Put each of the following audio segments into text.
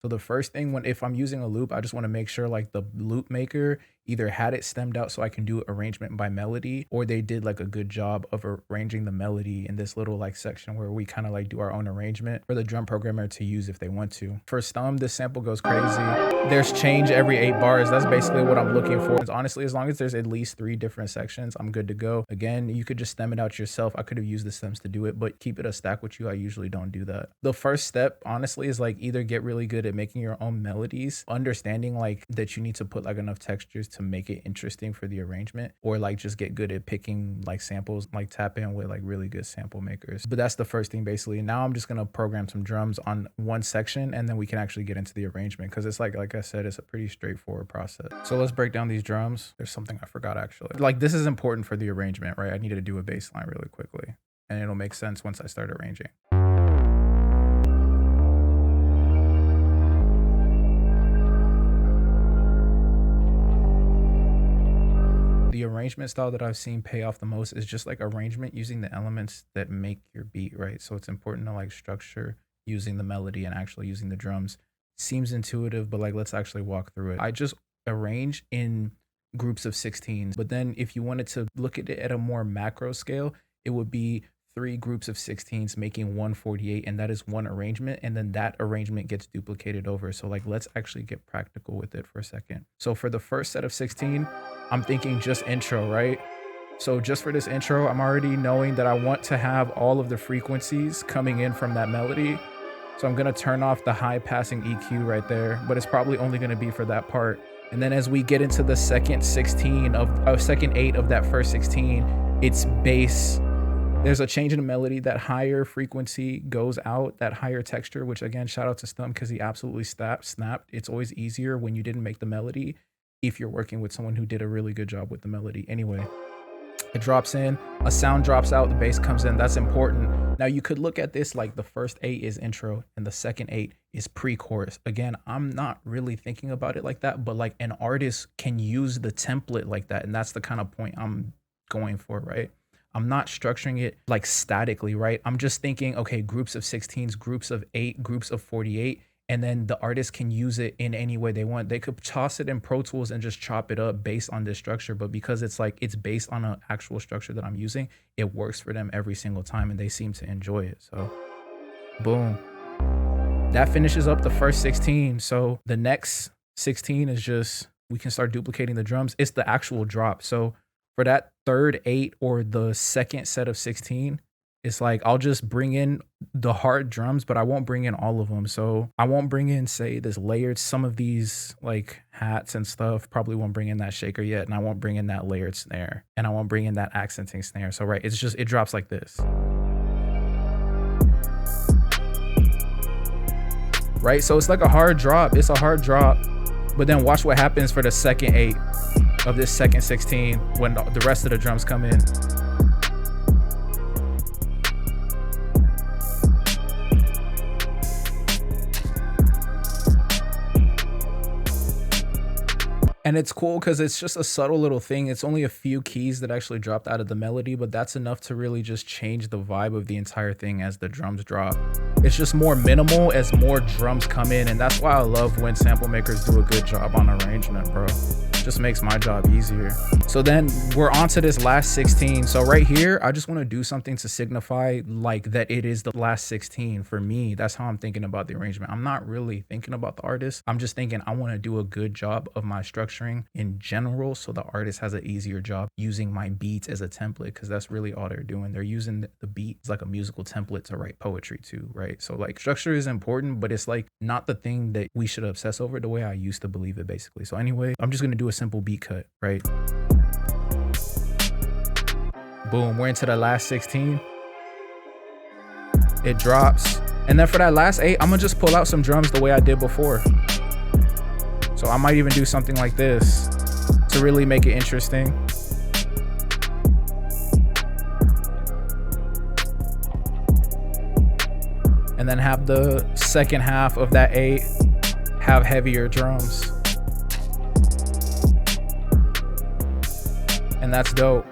So the first thing if I'm using a loop, I just want to make sure like the loop maker either had it stemmed out so I can do arrangement by melody, or they did like a good job of arranging the melody in this little like section where we kind of like do our own arrangement for the drum programmer to use if they want to. For Stum, this sample goes crazy. There's change every 8 bars. That's basically what I'm looking for. Honestly, as long as there's at least 3 different sections, I'm good to go. Again, you could just stem it out yourself. I could have used the stems to do it, but keep it a stack with you. I usually don't do that. The first step, honestly, is like either get really good at making your own melodies, understanding like that you need to put like enough textures to make it interesting for the arrangement, or like just get good at picking like samples, like tap in with like really good sample makers. But that's the first thing basically. Now I'm just gonna program some drums on one section, and then we can actually get into the arrangement, because it's like I said, it's a pretty straightforward process. So let's break down these drums. There's something I forgot actually. Like this is important for the arrangement, right? I needed to do a bass line really quickly, and it'll make sense once I start arranging. The arrangement style that I've seen pay off the most is just like arrangement using the elements that make your beat, right? So it's important to like structure using the melody and actually using the drums. Seems intuitive, but like let's actually walk through it. I just arrange in groups of 16s, but then if you wanted to look at it at a more macro scale, it would be 3 groups of 16s making 148, and that is one arrangement, and then that arrangement gets duplicated over. So like let's actually get practical with it for a second. So for the first set of 16, I'm thinking just intro, right? So just for this intro, I'm already knowing that I want to have all of the frequencies coming in from that melody. So I'm gonna turn off the high passing EQ right there, but it's probably only gonna be for that part. And then as we get into the second 16 of second 8 of that first 16, it's bass. There's a change in the melody. That higher frequency goes out, that higher texture, which again, shout out to Stum because he absolutely snapped. It's always easier when you didn't make the melody if you're working with someone who did a really good job with the melody. Anyway, it drops in, a sound drops out, the bass comes in. That's important. Now you could look at this like the first 8 is intro and the second 8 is pre-chorus. Again, I'm not really thinking about it like that, but like an artist can use the template like that. And that's the kind of point I'm going for, right? I'm not structuring it like statically, right? I'm just thinking, okay, groups of 16s, groups of 8, groups of 48, and then the artist can use it in any way they want. They could toss it in Pro Tools and just chop it up based on this structure, but because it's like it's based on an actual structure that I'm using, it works for them every single time, and they seem to enjoy it. So boom, that finishes up the first 16. So the next 16 is just, we can start duplicating the drums. It's the actual drop. So for that third 8 or the second set of 16, it's like I'll just bring in the hard drums, but I won't bring in all of them. So I won't bring in, say, this layered, some of these like hats and stuff, probably won't bring in that shaker yet, and I won't bring in that layered snare, and I won't bring in that accenting snare. So right, it's just, it drops like this. Right, so it's like a hard drop. It's a hard drop, but then watch what happens for the second 8 of this second 16 when the rest of the drums come in. And it's cool because it's just a subtle little thing. It's only a few keys that actually dropped out of the melody, but that's enough to really just change the vibe of the entire thing as the drums drop. It's just more minimal as more drums come in, and that's why I love when sample makers do a good job on arrangement, bro. Just makes my job easier. So then we're on to this last 16. So right here, I just want to do something to signify like that it is the last 16 for me. That's how I'm thinking about the arrangement. I'm not really thinking about the artist. I'm just thinking I want to do a good job of my structuring in general, so the artist has an easier job using my beats as a template, because that's really all they're doing. They're using the beat as like a musical template to write poetry too, right? So like structure is important, but it's like not the thing that we should obsess over the way I used to believe it, basically. So anyway, I'm just going to do a simple beat cut, right? Boom, we're into the last 16. It drops. And then for that last 8, I'm gonna just pull out some drums the way I did before. So I might even do something like this to really make it interesting. And then have the second half of that 8 have heavier drums. And that's dope.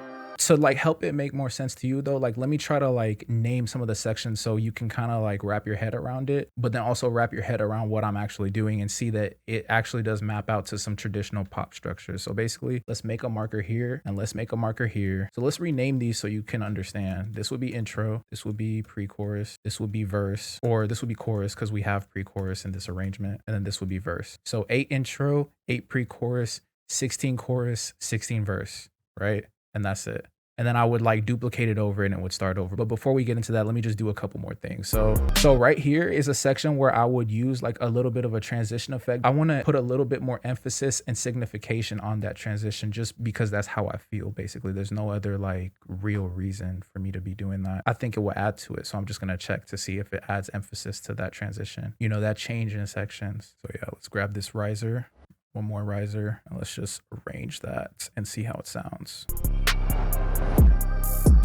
To like help it make more sense to you though, like let me try to like name some of the sections so you can kind of like wrap your head around it, but then also wrap your head around what I'm actually doing and see that it actually does map out to some traditional pop structures. So basically, let's make a marker here and let's make a marker here. So let's rename these so you can understand. This would be intro, this would be pre-chorus, this would be verse, or this would be chorus because we have pre-chorus in this arrangement, and then this would be verse. So 8 intro, 8 pre-chorus, 16 chorus, 16 verse, right? And that's it. And then I would like duplicate it over and it would start over. But before we get into that, let me just do a couple more things. So right here is a section where I would use like a little bit of a transition effect. I want to put a little bit more emphasis and signification on that transition just because that's how I feel. Basically, there's no other like real reason for me to be doing that. I think it will add to it. So I'm just going to check to see if it adds emphasis to that transition, you know, that change in sections. So yeah, let's grab this riser, one more riser, and let's just arrange that and see how it sounds.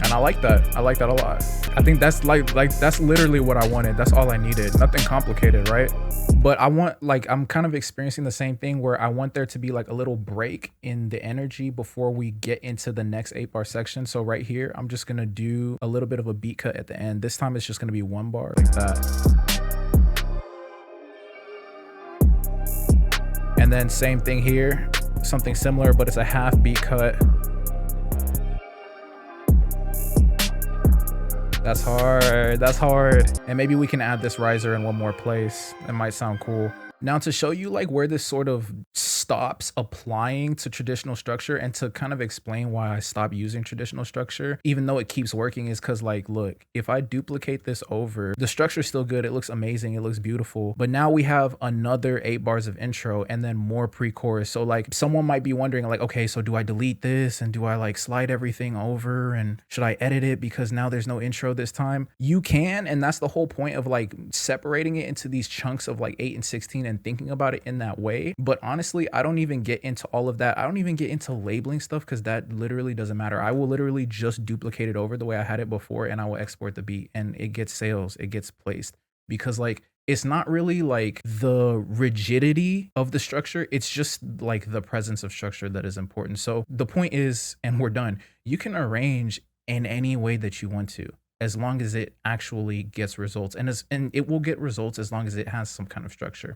And I like that. I like that a lot. I think that's like that's literally what I wanted. That's all I needed. Nothing complicated, right? But I want, like, I'm kind of experiencing the same thing where I want there to be like a little break in the energy before we get into the next 8-bar section. So right here, I'm just gonna do a little bit of a beat cut at the end. This time it's just gonna be 1 bar like that. And then same thing here, something similar, but it's a half beat cut. That's hard, that's hard. And maybe we can add this riser in one more place. It might sound cool. Now to show you like where this sort of stops applying to traditional structure and to kind of explain why I stopped using traditional structure, even though it keeps working, is because like, look, if I duplicate this over, the structure's still good. It looks amazing. It looks beautiful. But now we have another 8 bars of intro and then more pre-chorus. So like someone might be wondering like, okay, so do I delete this and do I like slide everything over and should I edit it because now there's no intro this time? You can, and that's the whole point of like separating it into these chunks of like 8 and 16 and thinking about it in that way. But honestly, I don't even get into all of that. I don't even get into labeling stuff because that literally doesn't matter. I will literally just duplicate it over the way I had it before and I will export the beat and it gets sales, it gets placed, because like it's not really like the rigidity of the structure. It's just like the presence of structure that is important. So the point is, and we're done, you can arrange in any way that you want to, as long as it actually gets results, and it will get results as long as it has some kind of structure.